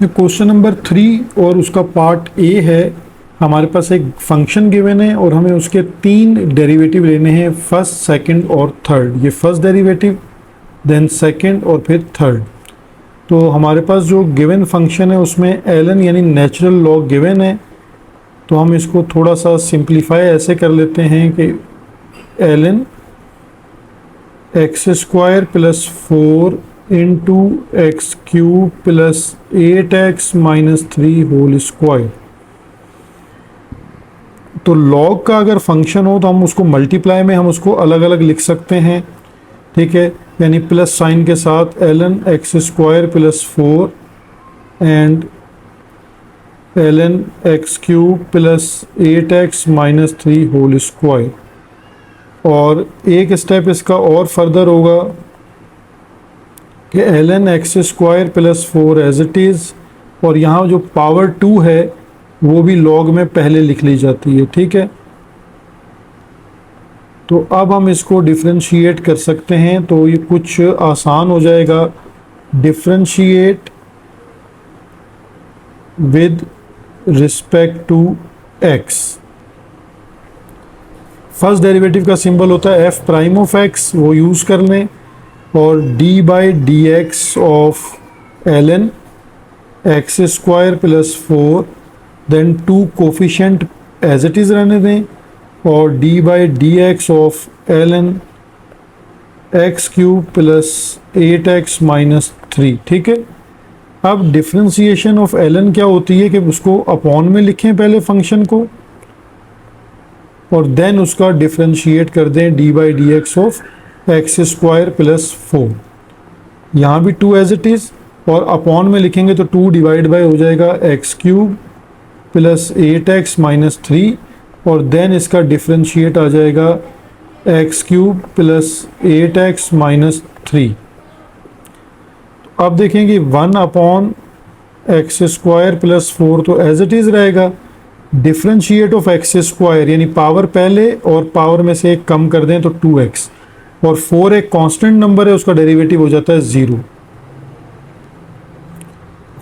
Question number 3 और उसका part A है। हमारे पास एक फंक्शन गिवन है और हमें उसके 3 डेरिवेटिव लेने हैं, फर्स्ट, सेकंड और थर्ड। ये फर्स्ट डेरिवेटिव, देन सेकंड और फिर थर्ड। तो हमारे पास जो गिवन फंक्शन है उसमें ln यानी नेचुरल लॉग गिवन है। तो हम इसको थोड़ा सा सिंप्लीफाई ऐसे कर लेते हैं कि ln x² plus 4 into x³ plus 8x minus 3 whole square. तो लॉग का अगर फंक्शन हो तो हम उसको मल्टीप्लाई में हम उसको अलग अलग लिख सकते हैं, ठीक है। यानी प्लस साइन के साथ ln x² plus 4 and ln x³ plus 8x minus 3 whole square. और एक स्टेप इसका और फर्दर होगा कि ln x² plus 4 as it is, और यहाँ जो पावर 2 है वो भी लॉग में पहले लिख ली जाती है, ठीक है। तो अब हम इसको डिफरेंशिएट कर सकते हैं, तो ये कुछ आसान हो जाएगा। Differentiate with respect to x। First derivative का सिंबल होता है f प्राइम ऑफ x, वो यूज़ कर लें। और d/dx of ln x² plus 4, then 2 coefficient as it is रहने दें, और d/dx of ln x³ plus 8x minus 3, ठीक है। अब डिफ्रेंसिएशन ऑफ ln क्या होती है कि उसको अपॉन में लिखें पहले फंक्शन को, और देन उसका डिफ्रेंशिएट कर दें d/dx ऑफ x² प्लस 4। यहाँ भी 2 एज इट इज़, और अपॉन में लिखेंगे तो 2 डिवाइड बाय हो जाएगा x³ प्लस 8x माइनस 3, और देन इसका डिफ्रेंशिएट आ जाएगा x³ प्लस 8x माइनस 3। अब देखेंगे 1 अपॉन x² प्लस 4 तो एज इट इज़ रहेगा। डिफ्रेंशिएट ऑफ x² यानी पावर पहले और पावर में से एक कम कर दें तो 2x, और 4 एक कांस्टेंट नंबर है, उसका डेरिवेटिव हो जाता है 0।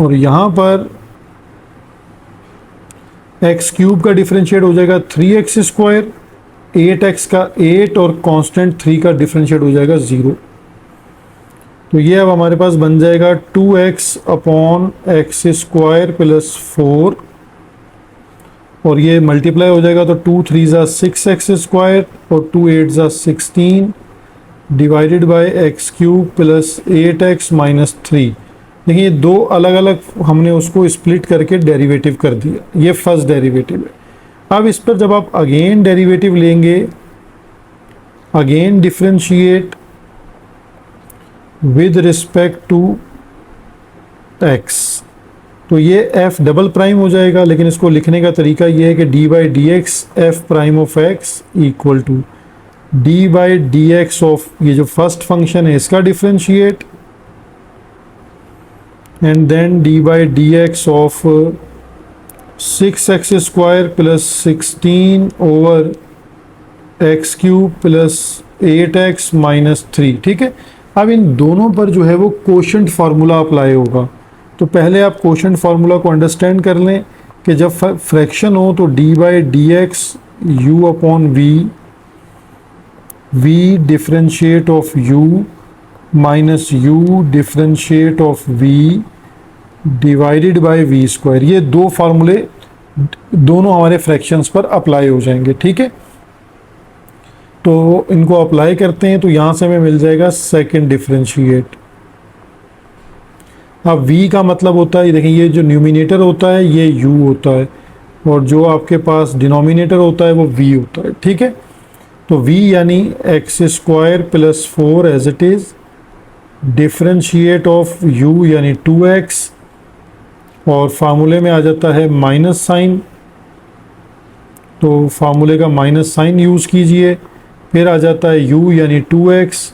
और यहाँ पर x³ का डिफरेंशिएट हो जाएगा 3x², 8x का 8 और कांस्टेंट 3 का डिफरेंशिएट हो जाएगा 0। तो ये अब हमारे पास बन जाएगा 2x अपॉन x² प्लस 4, और ये मल्टीप्लाई हो जाएगा तो 2 3 ज़ा 6x² और 2 8 ज़ा 16 divided by x³ plus 8x minus 3। देखिए दो अलग अलग हमने उसको स्प्लिट करके डेरिवेटिव कर दिया, ये फर्स्ट डेरिवेटिव है। अब इस पर जब आप अगेन डेरिवेटिव लेंगे, again differentiate with respect to x, तो ये f डबल प्राइम हो जाएगा। लेकिन इसको लिखने का तरीका ये है कि d/dx f prime of x equal to d/dx of ये जो फर्स्ट फंक्शन है इसका differentiate, and then d/dx of 6x² plus 16 over x³ plus 8x minus 3, ठीक है। अब इन दोनों पर जो है वो कोशेंट फार्मूला अप्लाई होगा। तो पहले आप कोशेंट फार्मूला को अंडरस्टैंड कर लें कि जब फ्रैक्शन हो तो d/dx u upon v differentiate of u minus u differentiate of v divided by v²। ये दो फार्मूले दोनों हमारे फ्रैक्शंस पर अप्लाई हो जाएंगे, ठीक है। तो इनको अप्लाई करते हैं तो यहाँ से हमें मिल जाएगा सेकंड डिफरेंशिएट। अब v का मतलब होता है, देखिए ये जो न्यूमिनेटर होता है ये u होता है, और जो आपके पास डिनोमिनेटर होता है वो v होता है, ठीक है। तो v यानी x² plus 4 as it is, differentiate of u यानी 2x, और फार्मूले में आ जाता है माइनस साइन, तो फार्मूले का माइनस साइन यूज़ कीजिए। फिर आ जाता है u यानी 2x,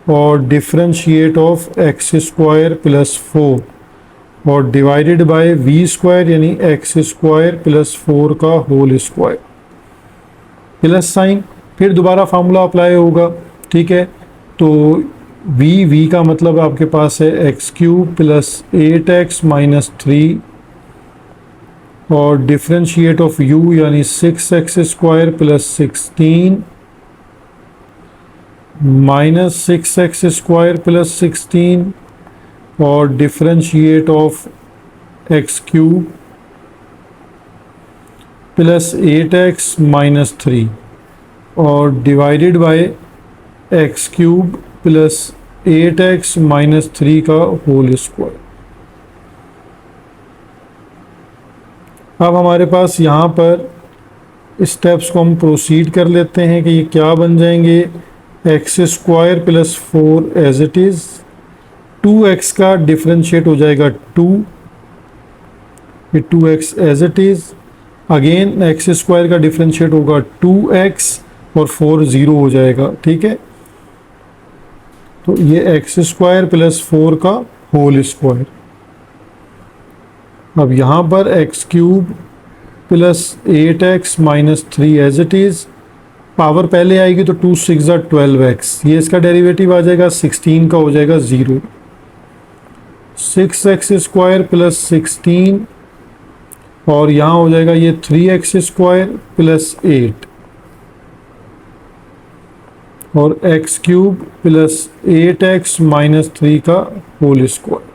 और डिफरेंशिएट ऑफ x² प्लस 4, और डिवाइडेड बाय v² यानी x² प्लस 4 का होल स्क्वायर, प्लस साइन। फिर दोबारा फार्मूला अप्लाई होगा, ठीक है। तो वी का मतलब आपके पास है x cube plus 8x minus 3 और डिफरेंशिएट ऑफ u यानी 6x square plus 16 minus 6x square plus 16 और differentiate of x cube plus 8x minus 3 और divided by x cube plus 8x minus 3 का होल स्क्वायर। अब हमारे पास यहाँ पर steps को हम प्रोसीड कर लेते हैं कि ये क्या बन जाएंगे। X square plus 4 as it is, 2x का डिफरेंशिएट हो जाएगा 2, ये 2x as it is, again x square का डिफरेंशिएट होगा 2x और 4 0 हो जाएगा, ठीक है। तो ये एक्स स्क्वायर प्लस 4 का होल स्क्वायर। अब यहाँ पर x cube plus 8x minus 3 as it is, power पहले आएगी तो 2 6 12x, ये इसका डेरिवेटिव आ जाएगा 16 का हो जाएगा 0, 6x स्क्वायर प्लस 16 और यहाँ हो जाएगा ये 3x स्क्वायर प्लस 8 और x cube plus 8x minus 3 का होल स्क्वायर।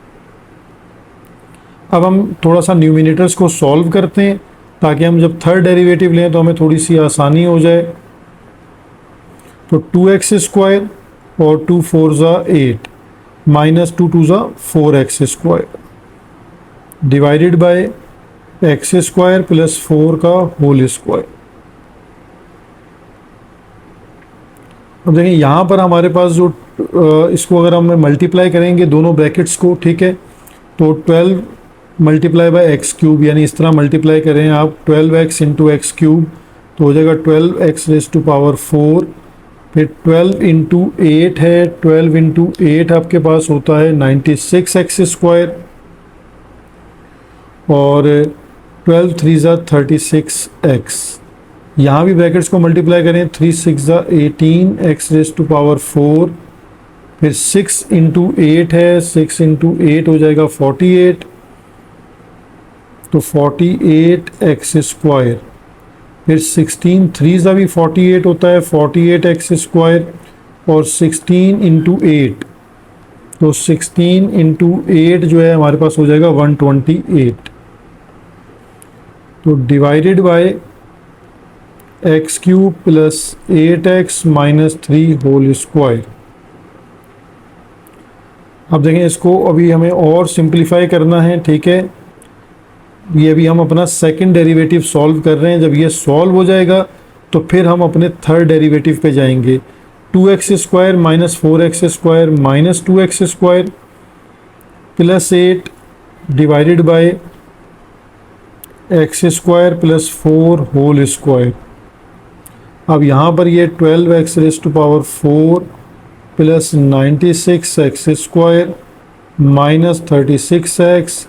अब हम थोड़ा सा न्यूमिनेटर्स को सॉल्व करते हैं ताकि हम जब थर्ड डेरिवेटिव लें तो हमें थोड़ी सी आसानी हो जाए। तो 2x स्क्वायर और 2 4 8 minus 2 2 4x square divided by x square plus 4 का होल स्क्वायर। अब देखिए यहाँ पर हमारे पास जो इसको अगर हम मल्टीप्लाई करेंगे दोनों ब्रैकेट्स को, ठीक है, तो 12 मल्टीप्लाई बाय एक्स क्यूब, यानी इस तरह मल्टीप्लाई करें आप 12x इंटू एक्स क्यूब तो हो जाएगा 12x रेज टू पावर 4, फिर 12 इंटू 8 है, 12 इंटू 8 आपके पास होता है 96x स्क्वायर और 12 3 36x। यहाँ भी ब्रैकेट्स को मल्टीप्लाई करें 3 6 18x रेज टू पावर 4, फिर 6 इंटू 8 है, 6 इंटू 8 हो जाएगा 48, तो 48x स्क्वायर, फिर 16 3 भी 48 होता है 48x स्क्वायर और 16 इंटू 8, तो 16 इंटू 8 जो है हमारे पास हो जाएगा 128, तो divided by x cube plus 8x minus 3 whole square. अब देखें इसको अभी हमें और सिंप्लीफाई करना है, ठीक है। ये अभी हम अपना सेकंड डेरिवेटिव सॉल्व कर रहे हैं, जब ये सॉल्व हो जाएगा तो फिर हम अपने थर्ड डेरिवेटिव पे जाएंगे। 2x square minus 4x square minus 2x square plus 8 divided by x square plus 4 whole square. अब यहाँ पर ये 12x raise to power 4 plus 96x square minus 36x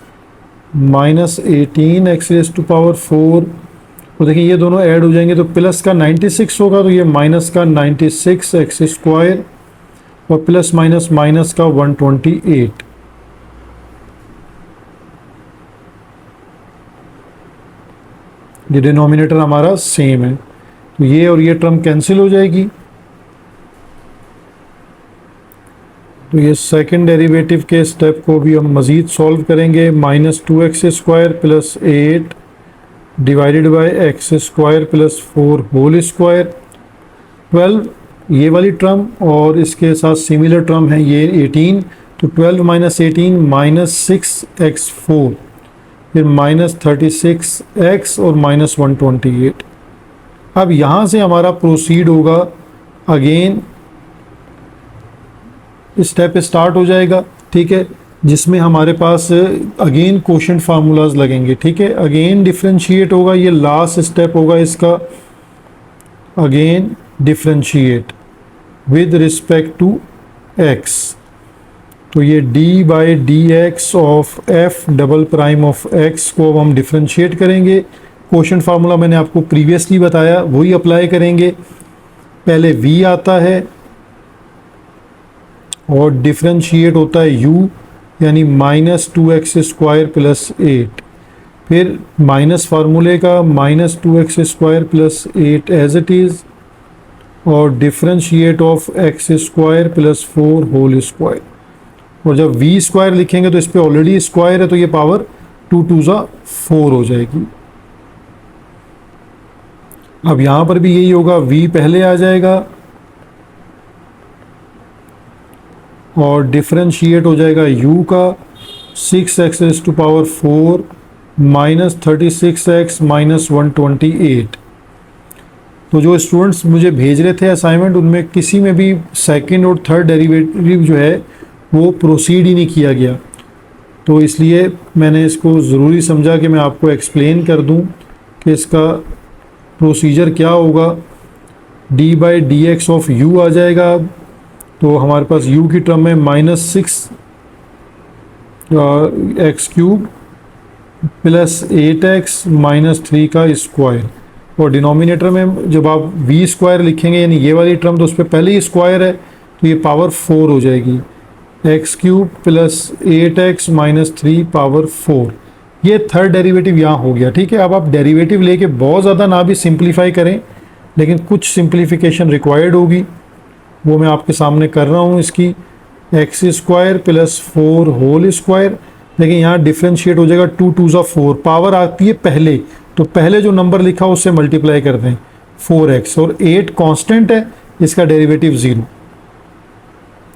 minus 18x raise to power 4, तो देखिए ये दोनों ऐड हो जाएंगे तो प्लस का 96 होगा तो ये माइनस का 96x स्क्वायर और प्लस माइनस माइनस का 128। ये डिनोमिनेटर हमारा सेम है तो ये और ये टर्म कैंसिल हो जाएगी, तो ये सेकंड डेरिवेटिव के स्टेप को भी हम मज़ीद सॉल्व करेंगे। Minus 2x square plus 8 divided by x square plus 4 whole square, 12 ये वाली टर्म और इसके साथ सिमिलर टर्म है ये 18, तो 12 माइनस 18 माइनस 6x4, फिर माइनस 36x और माइनस 128। अब यहाँ से हमारा प्रोसीड होगा, अगेन स्टेप स्टार्ट हो जाएगा, ठीक है, जिसमें हमारे पास अगेन क्वोशंट फार्मूलाज लगेंगे, ठीक है। अगेन डिफरेंशिएट होगा, ये लास्ट स्टेप होगा इसका। Again differentiate with respect to x, तो ये d by d x of f double prime of x को अब हम डिफरेंशिएट करेंगे। क्वोशंट फार्मूला मैंने आपको प्रीवियसली बताया, वही अप्लाई करेंगे। पहले v आता है और डिफरेंशिएट होता है u, यानी -2x² प्लस 8। फिर माइनस फार्मूले का -2x² plus 8 as it is, और differentiate of x² plus 4 whole square. और जब v स्क्वायर लिखेंगे तो इस पर ऑलरेडी स्क्वायर है, तो ये पावर 2 2 ज़ा 4 हो जाएगी। अब यहाँ पर भी यही होगा, v पहले आ जाएगा और डिफरेंशिएट हो जाएगा u का 6x⁴ माइनस 36x माइनस 128। तो जो स्टूडेंट्स मुझे भेज रहे थे असाइनमेंट, उनमें किसी में भी सेकंड और थर्ड डेरिवेटिव जो है वो प्रोसीड ही नहीं किया गया, तो इसलिए मैंने इसको ज़रूरी समझा कि मैं आपको एक्सप्लेन कर दूं कि इसका प्रोसीजर क्या होगा। d/dx ऑफ u आ जाएगा, तो हमारे पास u की टर्म में -6x³ प्लस 8x माइनस 3 का स्क्वायर, और डिनोमिनेटर में जब आप v स्क्वायर लिखेंगे यानी ये वाली टर्म, तो उस पर पहले ही स्क्वायर है, तो ये पावर 4 हो जाएगी। x³ plus 8x minus 3 power 4, ये थर्ड डेरिवेटिव यहाँ हो गया। ठीक है, अब आप डेरिवेटिव लेके बहुत ज़्यादा ना भी सिंप्लीफाई करें, लेकिन कुछ सिंप्लीफिकेशन रिक्वायर्ड होगी, वो मैं आपके सामने कर रहा हूँ। इसकी x² प्लस 4 होल स्क्वायर, देखिए यहाँ डिफ्रेंशिएट हो जाएगा 2 2 ज़ा 4, पावर आती है पहले, तो पहले जो नंबर लिखा उससे मल्टीप्लाई कर दें 4x, और 8 कांस्टेंट है, इसका डेरिवेटिव 0।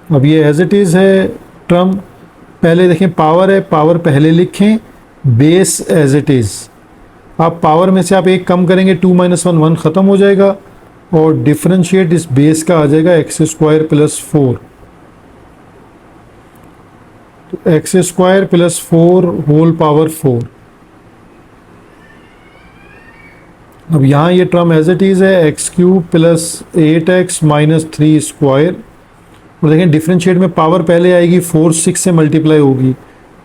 अब ये एज इट इज़ है टर्म, पहले देखें पावर है, पावर पहले लिखें, बेस एज इट इज़। आप पावर में से आप एक कम करेंगे, 2 - 1 1 ख़त्म हो जाएगा, और डिफरेंशिएट इस बेस का आ जाएगा x² प्लस 4, तो x² प्लस 4 होल पावर 4। अब यहाँ ये टर्म एज इट इज़ है, x³ plus 8x minus 3 square, और देखें डिफरेंशिएट में पावर पहले आएगी, 4 6 से मल्टीप्लाई होगी,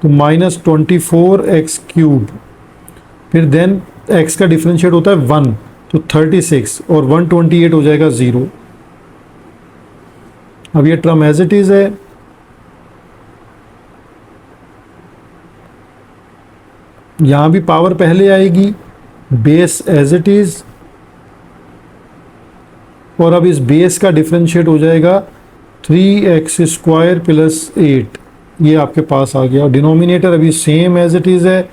तो -24x³, फिर देन x का डिफरेंशिएट होता है 1, तो 36, और 128 हो जाएगा 0। अब ये टर्म एज इट इज़ है, यहाँ भी पावर पहले आएगी, बेस एज इट इज़, और अब इस बेस का डिफरेंशिएट हो जाएगा 3x² प्लस 8, ये आपके पास आ गया। डिनोमिनेटर अभी सेम एज इट इज़ है,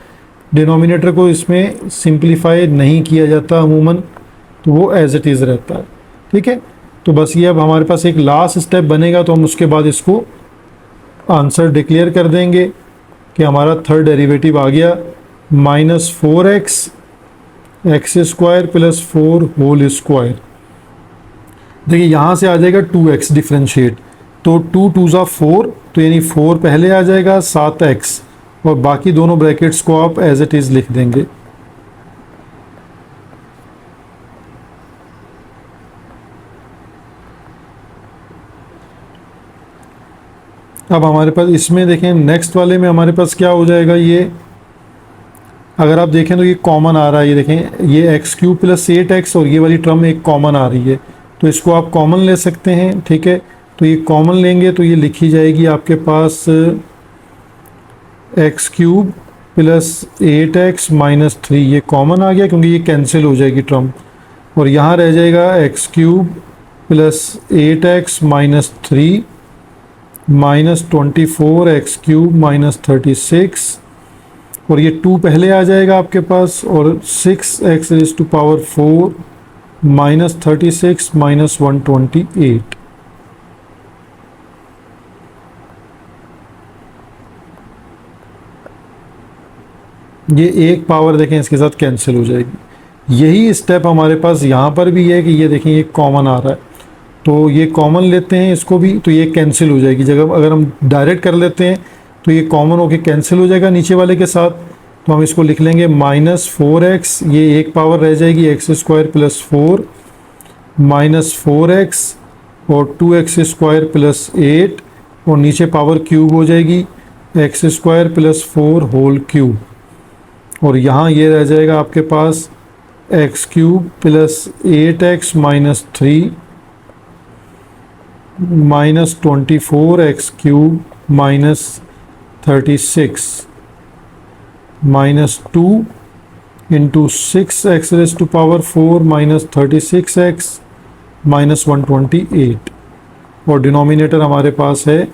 डिनोमिनेटर को इसमें सिंप्लीफाई नहीं किया जाता अमूमन, तो वो एज इट इज़ रहता है। ठीक है, तो बस ये अब हमारे पास एक लास्ट स्टेप बनेगा, तो हम उसके बाद इसको आंसर डिक्लेयर कर देंगे कि हमारा थर्ड डेरिवेटिव आ गया -4x x² plus 4 whole square. देखिए यहाँ से आ जाएगा 2x डिफरेंशिएट, तो 2 2 ज़ा 4, तो यानी 4 पहले आ जाएगा, 7x, और बाकी दोनों ब्रैकेट्स को आप एज इट इज़ लिख देंगे। अब हमारे पास इसमें देखें नेक्स्ट वाले में हमारे पास क्या हो जाएगा, ये अगर आप देखें तो ये कॉमन आ रहा है, ये देखें ये x³ प्लस 8x, और ये वाली टर्म एक कॉमन आ रही है, तो इसको आप कॉमन ले सकते हैं। ठीक है, तो ये कॉमन लेंगे तो ये लिखी जाएगी आपके पास x³ प्लस 8x माइनस 3, ये कॉमन आ गया क्योंकि ये कैंसिल हो जाएगी टर्म, और यहाँ रह जाएगा x³ plus 8x minus 3 minus 24x³ minus 36, और ये 2 पहले आ जाएगा आपके पास, और 6x⁴ माइनस 36 माइनस 128। ये एक पावर देखें इसके साथ कैंसिल हो जाएगी। यही स्टेप हमारे पास यहाँ पर भी है कि ये देखें ये कॉमन आ रहा है, तो ये कॉमन लेते हैं इसको भी, तो ये कैंसिल हो जाएगी। जगह अगर हम डायरेक्ट कर लेते हैं तो ये कॉमन होके कैंसिल हो जाएगा नीचे वाले के साथ, तो हम इसको लिख लेंगे -4x, ये एक पावर रह जाएगी x² प्लस 4 माइनस 4x, और 2x² प्लस 8, और नीचे पावर क्यूब हो जाएगी x² प्लस 4 होल क्यूब, और यहाँ ये रह जाएगा आपके पास x³ plus 8x minus 3 minus 24x³ minus 36 minus 2 into 6x⁴ minus 36x minus 128 और डिनोमिनेटर हमारे पास है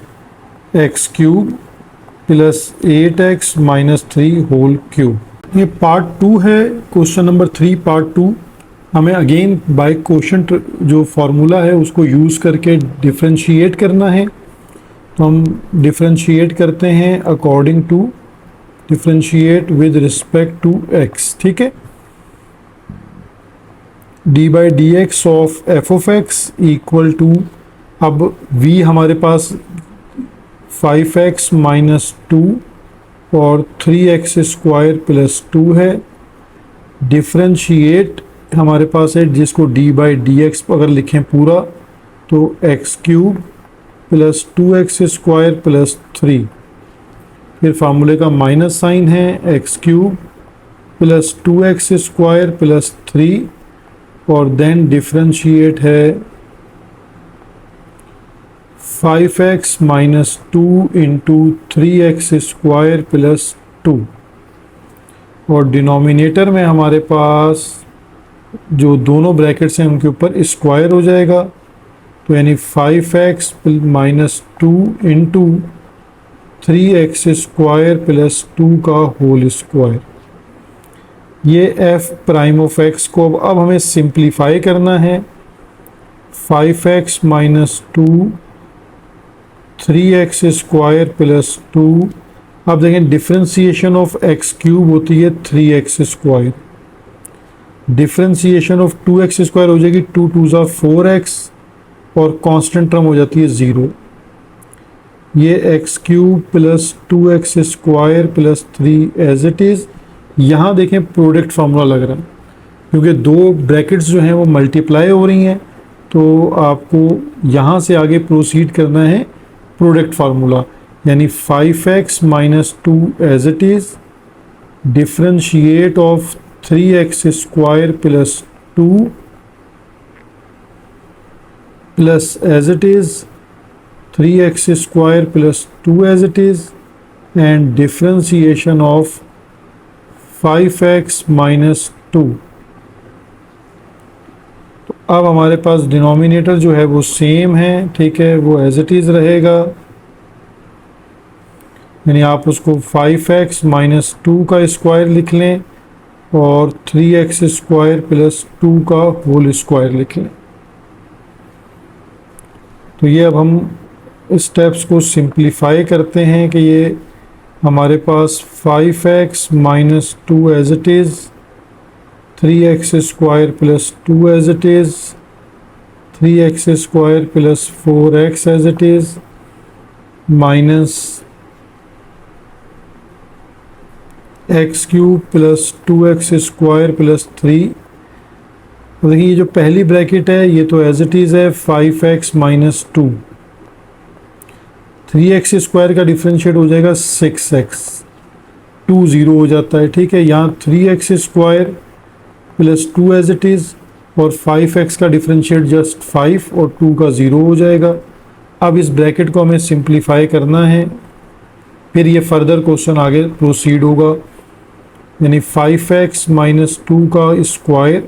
x³ plus 8x minus 3 whole cube. ये पार्ट 2 है, क्वेश्चन नंबर 3 पार्ट 2। हमें अगेन बाय क्वोशंट जो फार्मूला है उसको यूज़ करके डिफरेंशिएट करना है। तो हम डिफरेंशिएट करते हैं according to differentiate with respect to x, ठीक है। D by d x of f of x equal to, अब v हमारे पास 5x माइनस 2 और 3x² प्लस 2 है। डिफरेंशिएट हमारे पास है जिसको डी बाई डी एक्स अगर लिखें पूरा तो x³ प्लस 2x² प्लस 3, फिर फार्मूले का माइनस साइन है, x³ प्लस 2x² प्लस 3 और देन डिफरेंशिएट है 5x minus 2 into 3x² plus 2 और डिनोमिनेटर में हमारे पास जो दोनों ब्रैकेट्स हैं उनके ऊपर स्क्वायर हो जाएगा, तो यानी 5x minus 2 into 3x² plus 2 का होल स्क्वायर। ये f प्राइम ऑफ x को अब हमें सिंप्लीफाई करना है। 5x माइनस 2 3x² प्लस 2, अब देखें डिफरेंशिएशन ऑफ x³ होती है 3x², डिफरेंशिएशन ऑफ 2x² हो जाएगी 2 2 ज़ा 4x और कांस्टेंट टर्म हो जाती है 0। ये x³ plus 2x² plus 3 as it is. यहाँ देखें प्रोडक्ट फार्मूला लग रहा है क्योंकि दो ब्रैकेट्स जो हैं वो मल्टीप्लाई हो रही हैं, तो आपको यहाँ से आगे प्रोसीड करना है प्रोडक्ट फार्मूला, यानी 5x minus 2 as it is, differentiate of 3x² plus 2 plus as it is 3x² plus 2 as it is and differentiation of 5x minus 2। तो अब हमारे पास डिनोमिनेटर जो है वो सेम है, ठीक है, वो एज इट इज़ रहेगा, यानी आप उसको 5x माइनस 2 का स्क्वायर लिख लें और 3x² प्लस 2 का होल स्क्वायर लिख लें। तो ये अब हम स्टेप्स को सिंप्लीफाई करते हैं कि ये हमारे पास 5x minus 2 as it is, 3x² plus 2 as it is, 3x² plus 4x as it is, minus x³ plus 2x² plus 3। देखिए ये जो पहली ब्रैकेट है ये तो एज इट इज़ है 5x माइनस 2, 3x² का डिफरेंशिएट हो जाएगा 6x, 2 0 हो जाता है, ठीक है। यहाँ 3x² plus 2 as it is और 5x का डिफरेंशिएट जस्ट 5 और 2 का 0 हो जाएगा। अब इस ब्रैकेट को हमें सिंप्लीफाई करना है, फिर ये फर्दर क्वेश्चन आगे प्रोसीड होगा, यानी 5x माइनस 2 का स्क्वायर,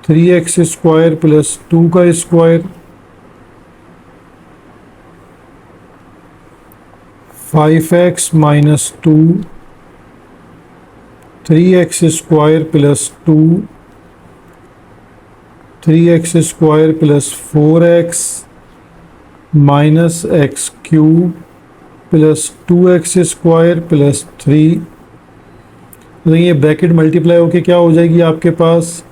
3x² प्लस 2 का square, 5x minus 2, 3x² plus 2, 3x² plus 4x minus x³ plus 2x² plus 3। तो ये ब्रैकेट मल्टीप्लाई होके क्या हो जाएगी आपके पास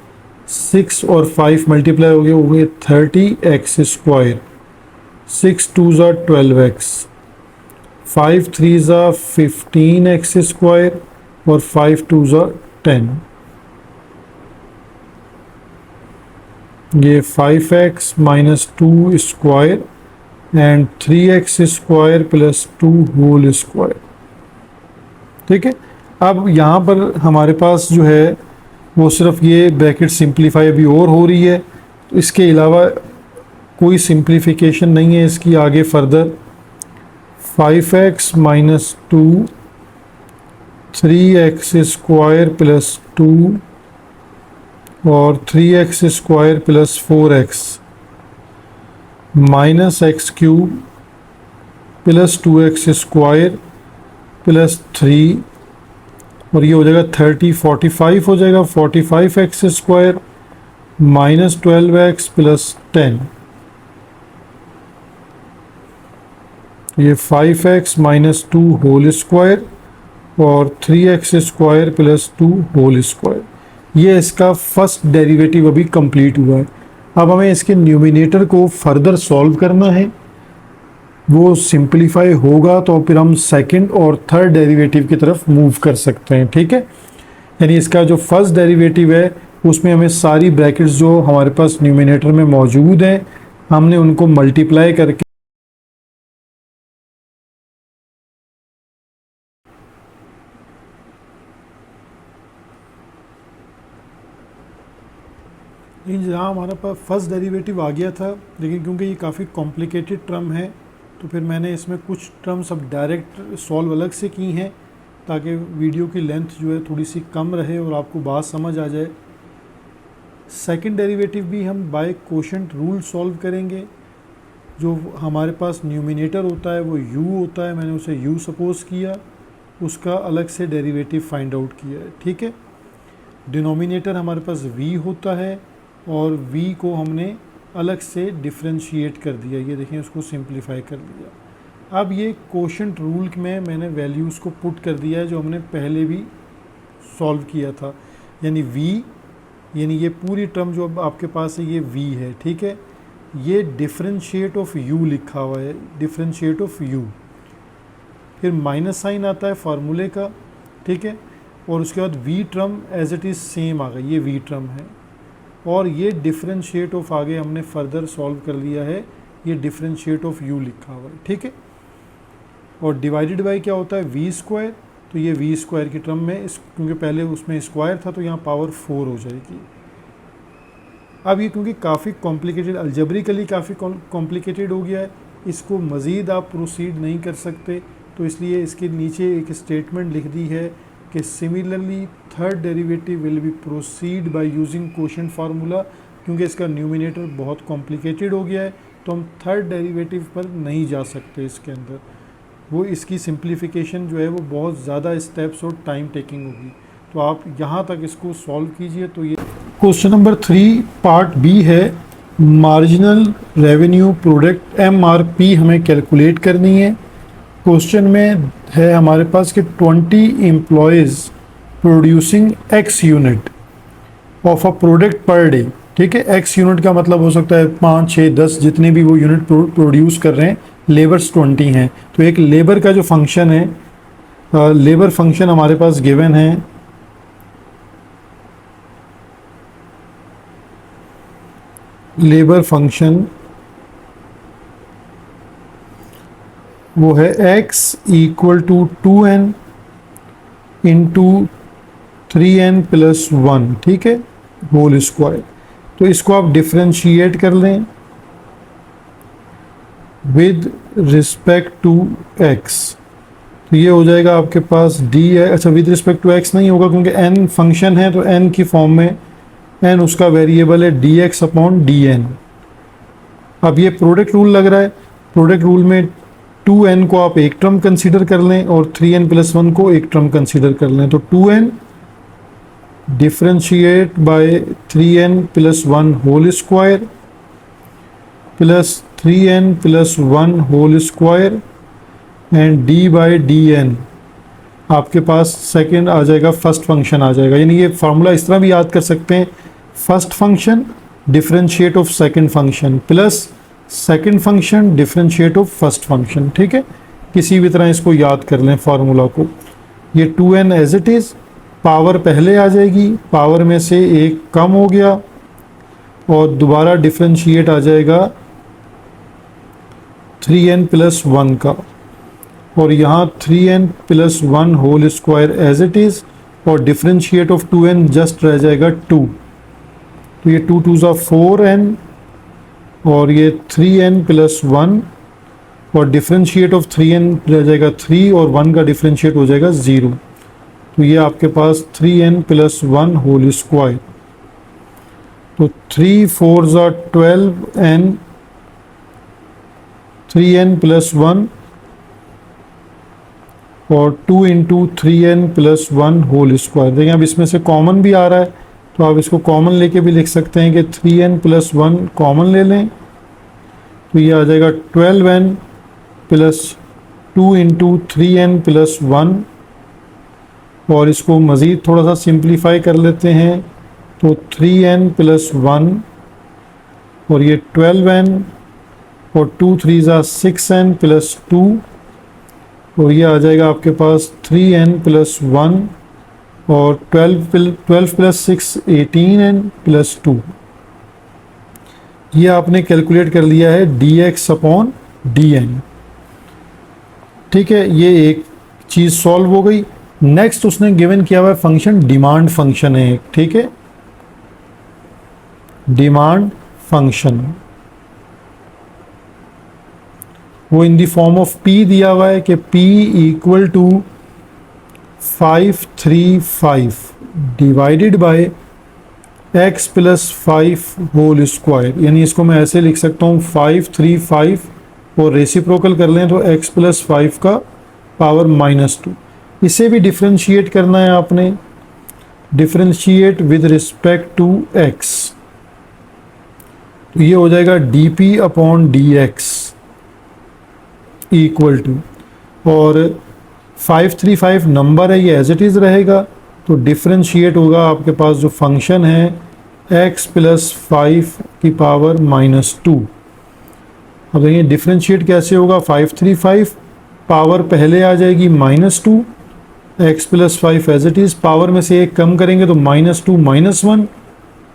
6 और 5 मल्टीप्लाई हो गए 30x², 6 2 ज़ा 12x, 5 3 ज़ा 15x² और 5 2 ज़ा 10। ये 5x minus 2 square and 3x² plus 2 whole square, ठीक है। अब यहाँ पर हमारे पास जो है वो सिर्फ ये ब्रैकेट सिंप्लीफाई अभी और हो रही है, तो इसके अलावा कोई सिंप्लीफिकेशन नहीं है इसकी आगे further. 5x minus 2 3x square plus 2 और 3x square plus 4x minus x cube plus 2x square plus 3 और ये हो जाएगा 45 हो जाएगा। 45x square minus 12x plus 10, ये 5x माइनस 2 होल स्क्वायर और 3x square plus 2 whole square. ये इसका फर्स्ट डेरिवेटिव अभी कंप्लीट हुआ है। अब हमें इसके न्यूमिनेटर को फर्दर सॉल्व करना है, वो सिंप्लीफाई होगा तो फिर हम सेकंड और थर्ड डेरिवेटिव की तरफ मूव कर सकते हैं। ठीक है, यानी इसका जो फर्स्ट डेरिवेटिव है उसमें हमें सारी ब्रैकेट्स जो हमारे पास न्यूमिनेटर में मौजूद हैं हमने उनको मल्टीप्लाई करके जहाँ हमारे पास फर्स्ट डेरिवेटिव आ गया था, लेकिन क्योंकि ये काफ़ी कॉम्प्लिकेटेड टर्म है तो फिर मैंने इसमें कुछ टर्म्स अब डायरेक्ट सॉल्व अलग से की हैं ताकि वीडियो की लेंथ जो है थोड़ी सी कम रहे और आपको बात समझ आ जाए। सेकंड डेरिवेटिव भी हम बाय कोशेंट रूल सॉल्व करेंगे। जो हमारे पास न्यूमिनेटर होता है वो u होता है, मैंने उसे u सपोज किया, उसका अलग से डेरिवेटिव फाइंड आउट किया है। ठीक है, डिनोमिनेटर हमारे पास v होता है और v को हमने अलग से डिफ्रेंशिएट कर दिया, ये देखें उसको सिंप्लीफाई कर दिया। अब ये कोशेंट रूल में मैंने वैल्यूज़ को पुट कर दिया है जो हमने पहले भी सॉल्व किया था, यानी v, यानी ये पूरी टर्म जो अब आपके पास है ये v है। ठीक है, ये डिफ्रेंशिएट ऑफ u लिखा हुआ है, डिफ्रेंशिएट ऑफ u, फिर माइनस साइन आता है फार्मूले का। ठीक है, और उसके बाद v term as it is same आ गई, ये v टर्म है और ये डिफ्रेंशिएट ऑफ आगे हमने फर्दर सॉल्व कर लिया है, ये डिफ्रेंशिएट ऑफ u लिखा हुआ है। ठीक है, और डिवाइडेड बाय क्या होता है v स्क्वायर, तो ये v स्क्वायर की टर्म में क्योंकि पहले उसमें स्क्वायर था तो यहाँ पावर 4 हो जाएगी। अब ये क्योंकि काफ़ी कॉम्प्लिकेटेड, अलजेब्रिकली काफ़ी कॉम्प्लिकेटेड हो गया है, इसको मज़ीद आप प्रोसीड नहीं कर सकते, तो इसलिए इसके नीचे एक स्टेटमेंट लिख दी है कि similarly third derivative will be proceed by using quotient formula. क्योंकि इसका न्यूमिनेटर बहुत कॉम्प्लिकेटेड हो गया है तो हम थर्ड डेरिवेटिव पर नहीं जा सकते इसके अंदर, वो इसकी सिंप्लीफिकेशन जो है वो बहुत ज़्यादा स्टेप्स और टाइम टेकिंग होगी। तो आप यहाँ तक इसको सॉल्व कीजिए। तो ये क्वेश्चन नंबर 3 पार्ट बी है, मार्जिनल रेवेन्यू प्रोडक्ट MRP हमें कैलकुलेट करनी है। क्वेश्चन में है हमारे पास कि 20 employees producing X unit of a product per day. ठीक है, X यूनिट का मतलब हो सकता है 5, 6, 10 जितने भी वो यूनिट प्रोड्यूस कर रहे हैं, लेबर्स 20 हैं। तो एक लेबर का जो फंक्शन है, लेबर फंक्शन हमारे पास गिवन है, लेबर फंक्शन वो है x equal to 2n into 3n plus 1। ठीक है, होल स्क्वायर। तो इसको आप डिफ्रेंशिएट कर लें विद रिस्पेक्ट टू x, तो ये हो जाएगा आपके पास d है। अच्छा, विद रिस्पेक्ट टू x नहीं होगा क्योंकि n फंक्शन है तो n की फॉर्म में n उसका वेरिएबल है dx अपॉन dn। अब ये प्रोडक्ट रूल लग रहा है, प्रोडक्ट रूल में 2n को आप एक टर्म कंसीडर कर लें और 3n प्लस 1 को एक टर्म कंसीडर कर लें। तो 2n differentiate by 3n plus 1 whole square plus 3n plus 1 whole square and d by dn आपके पास सेकेंड आ जाएगा, फर्स्ट फंक्शन आ जाएगा। यानी ये फार्मूला इस तरह भी याद कर सकते हैं, first function differentiate of second function plus second function differentiate of first function. ठीक है, किसी भी तरह इसको याद कर लें फार्मूला को। ये 2n as it is, power पहले आ जाएगी, पावर में से एक कम हो गया और दोबारा डिफरेंशिएट आ जाएगा 3n प्लस 1 का, और यहाँ 3n plus 1 whole square as it is और डिफरेंशिएट ऑफ 2n जस्ट रह जाएगा 2। तो ये 2 2 4n और ये 3n+1 और डिफरेंशिएट ऑफ 3n रह जाएगा 3 और 1 का डिफरेंशिएट हो जाएगा 0। तो ये आपके पास 3n+1 होल स्क्वायर। तो 3 4 12n 3n+1 और 2 इंटू 3n+1 होल स्क्वायर। देखिए अब इसमें से कॉमन भी आ रहा है, तो आप इसको कॉमन लेके भी लिख सकते हैं कि 3n+1 कॉमन ले लें, तो ये आ जाएगा 12n प्लस 2 इंटू 3n+1। और इसको मज़ीद थोड़ा सा सिंप्लीफाई कर लेते हैं, तो 3n+1 और ये 12n और 2 3 6n प्लस 2 और ये आ जाएगा आपके पास 3n+1 और 12 प्लस 6 18n प्लस 2। ये आपने कैलकुलेट कर लिया है dx/dn। ठीक है, ये एक चीज़ सॉल्व हो गई। नेक्स्ट उसने गिवन किया हुआ है फंक्शन, डिमांड फंक्शन है एक। ठीक है, डिमांड फंक्शन वो in the form of p दिया हुआ है कि p equal to 535 divided by x plus 5 whole square. यानी इसको मैं ऐसे लिख सकता हूँ 535 और रेसिप्रोकल कर लें तो x प्लस 5 का पावर -2। इसे भी डिफरेंशिएट करना है आपने, differentiate with respect to x। तो ये हो जाएगा dp/dx इक्वल टू, और 535 नंबर है ये एज इट इज़ रहेगा, तो डिफरेंशिएट होगा आपके पास जो फंक्शन है x प्लस 5 की पावर -2। अब देखिए डिफरेंशिएट कैसे होगा, 535 पावर पहले आ जाएगी -2, x plus 5 as it is, power में से एक कम करेंगे तो -2 -1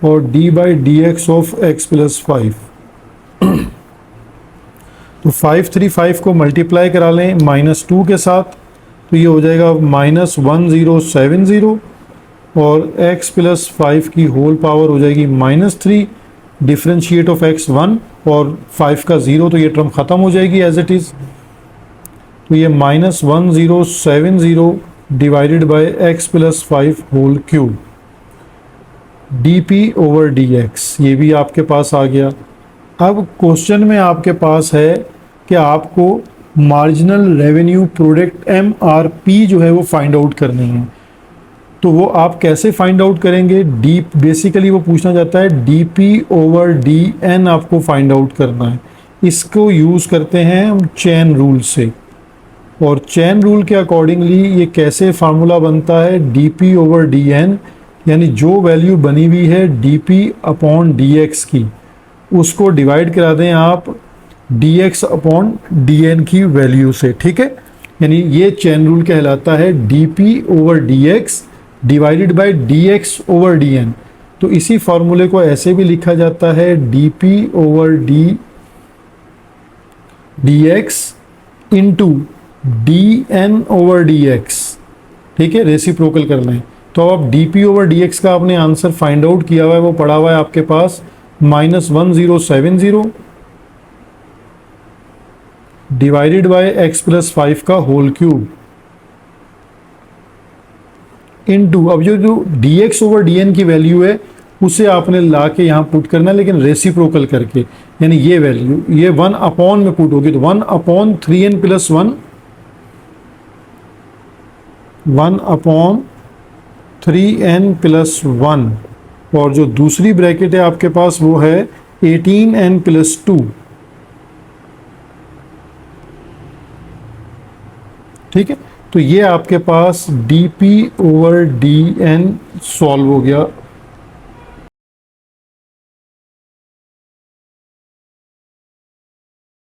और d/dx ऑफ x प्लस 5। तो 535 को मल्टीप्लाई करा लें -2 के साथ, तो ये हो जाएगा -1070 और x प्लस 5 की होल पावर हो जाएगी -3, डिफरेंशिएट ऑफ x 1 और 5 का 0, तो ये टर्म ख़त्म हो जाएगी एज इट इज़। तो ये -1070 divided by x plus 5 whole cube dp/dx, ये भी आपके पास आ गया। अब क्वेश्चन में आपके पास है कि आपको मार्जिनल रेवेन्यू प्रोडक्ट MRP जो है वो फाइंड आउट करनी है। तो वो आप कैसे फाइंड आउट करेंगे, बेसिकली वो पूछना चाहता है dp/dn आपको फाइंड आउट करना है। इसको यूज़ करते हैं हम चेन रूल से, और चेन रूल के अकॉर्डिंगली ये कैसे फार्मूला बनता है, dp/dn, यानी जो वैल्यू बनी हुई है dp/dx की, उसको डिवाइड करा दें आप dx/dn की वैल्यू से। ठीक है, यानी ये चेन रूल कहलाता है dp/dx डिवाइडेड बाय dx/dn। तो इसी फार्मूले को ऐसे भी लिखा जाता है dp/dx इंटू dn/dx। ठीक है, रेसिप्रोकल कर लें। तो अब dp/dx का आपने आंसर फाइंड आउट किया हुआ है, वो पड़ा हुआ है आपके पास -1070 डिवाइडेड बाय x प्लस 5 का होल क्यूब इनटू, अब जो dx/dn की वैल्यू है उसे आपने ला के यहाँ पुट करना है, लेकिन रेसिप्रोकल करके, यानी ये वैल्यू ये 1 में पुट होगी, तो 1/3n+1 1/3n+1 और जो दूसरी ब्रैकेट है आपके पास वो है 18n+2। ठीक है, तो ये आपके पास dp/dn सॉल्व हो गया।